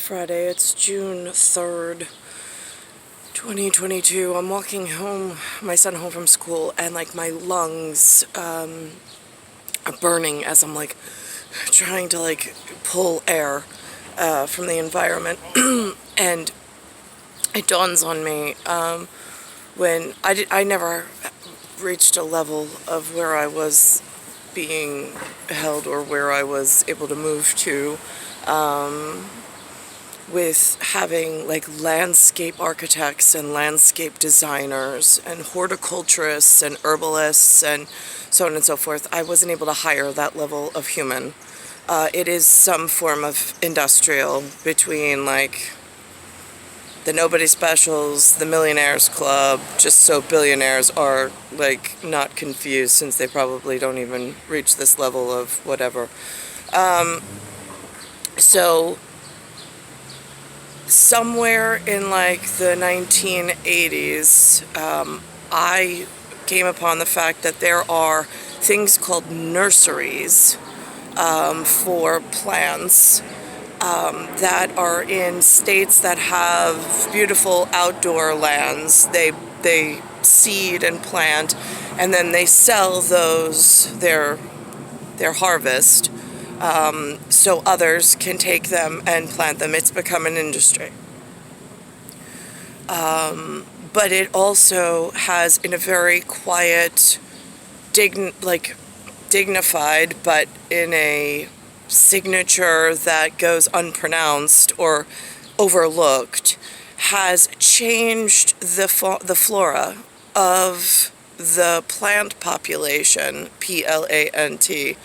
Friday, it's June 3rd, 2022. I'm walking home, my son home from school, and like my lungs are burning as I'm like trying to like pull air from the environment. And it dawns on me when I never reached a level of where I was being held or where I was able to move to with having like landscape architects and landscape designers and horticulturists and herbalists and so on and so forth. I wasn't able to hire that level of human. It is some form of industrial between like the Nobody Specials, the Millionaires Club, just so billionaires are like not confused since they probably don't even reach this level of whatever. So somewhere in like the 1980s, I came upon the fact that there are things called nurseries for plants that are in states that have beautiful outdoor lands. They seed and plant, and then they sell their harvest, so others can take them and plant them. It's become an industry. But it also has, in a very quiet, dignified, but in a signature that goes unpronounced or overlooked, has changed the flora of the plant population, plant,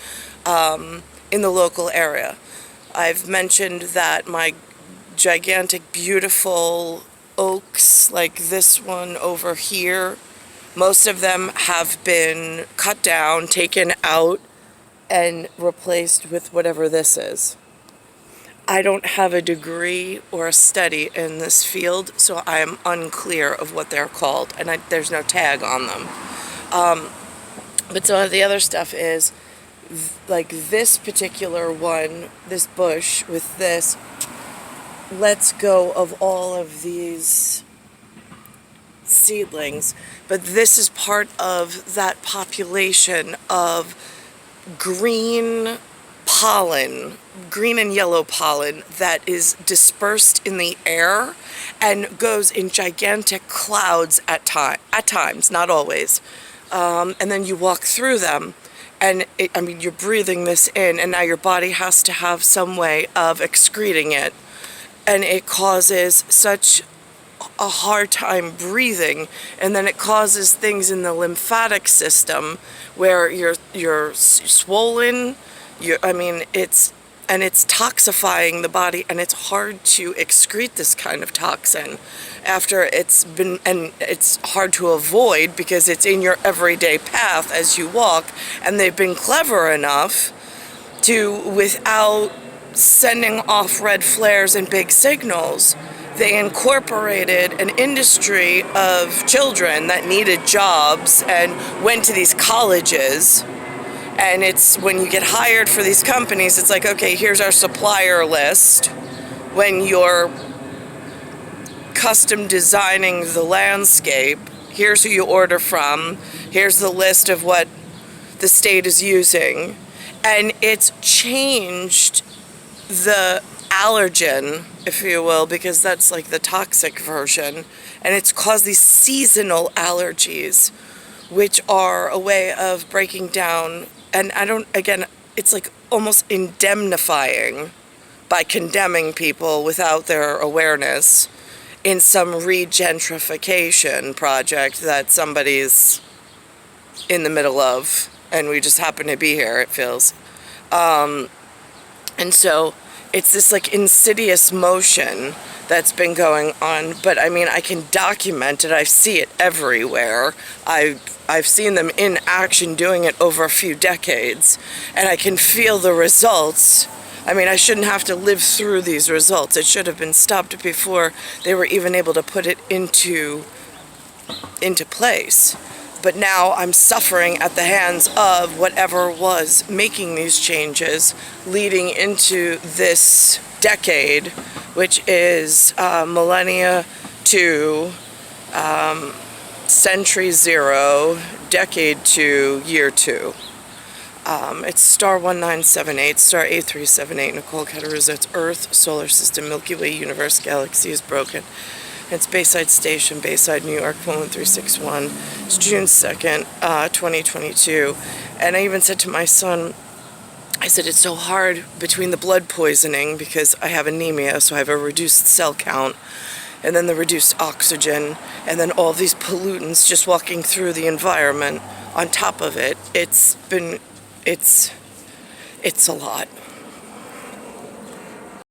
in the local area. I've mentioned that my gigantic, beautiful oaks, like this one over here, most of them have been cut down, taken out, and replaced with whatever this is. I don't have a degree or a study in this field, so I am unclear of what they're called, and there's no tag on them. But some of the other stuff is, like this particular one, this bush with this, lets go of all of these seedlings, but this is part of that population of green pollen, green and yellow pollen that is dispersed in the air and goes in gigantic clouds at times, not always. And then you walk through them, and you're breathing this in, and now your body has to have some way of excreting it, and it causes such a hard time breathing, and then it causes things in the lymphatic system where you're swollen. It's toxifying the body, and it's hard to excrete this kind of toxin after it's been, and it's hard to avoid because it's in your everyday path as you walk, and they've been clever enough to, without sending off red flares and big signals, they incorporated an industry of children that needed jobs and went to these colleges. And it's when you get hired for these companies, it's like, okay, here's our supplier list. When you're custom designing the landscape, here's who you order from. Here's the list of what the state is using. And it's changed the allergen, if you will, because that's like the toxic version. And it's caused these seasonal allergies, which are a way of breaking down. And it's like almost indemnifying by condemning people without their awareness in some regentrification project that somebody's in the middle of, and we just happen to be here, it feels. And so it's this like insidious motion that's been going on, but I can document it. I see it everywhere. I've seen them in action doing it over a few decades, and I can feel the results. I shouldn't have to live through these results. It should have been stopped before they were even able to put it into place. But now I'm suffering at the hands of whatever was making these changes, leading into this decade, which is millennia to century 0, decade to year 2. It's star 1978, star A378, Nicole, Cattaruzza. It's Earth, solar system, Milky Way, universe, galaxy is broken. It's Bayside Station, Bayside, New York, 11361. It's June 2nd, 2022. And I even said to my son, I said, it's so hard between the blood poisoning because I have anemia, so I have a reduced cell count, and then the reduced oxygen, and then all these pollutants just walking through the environment on top of it. It's a lot.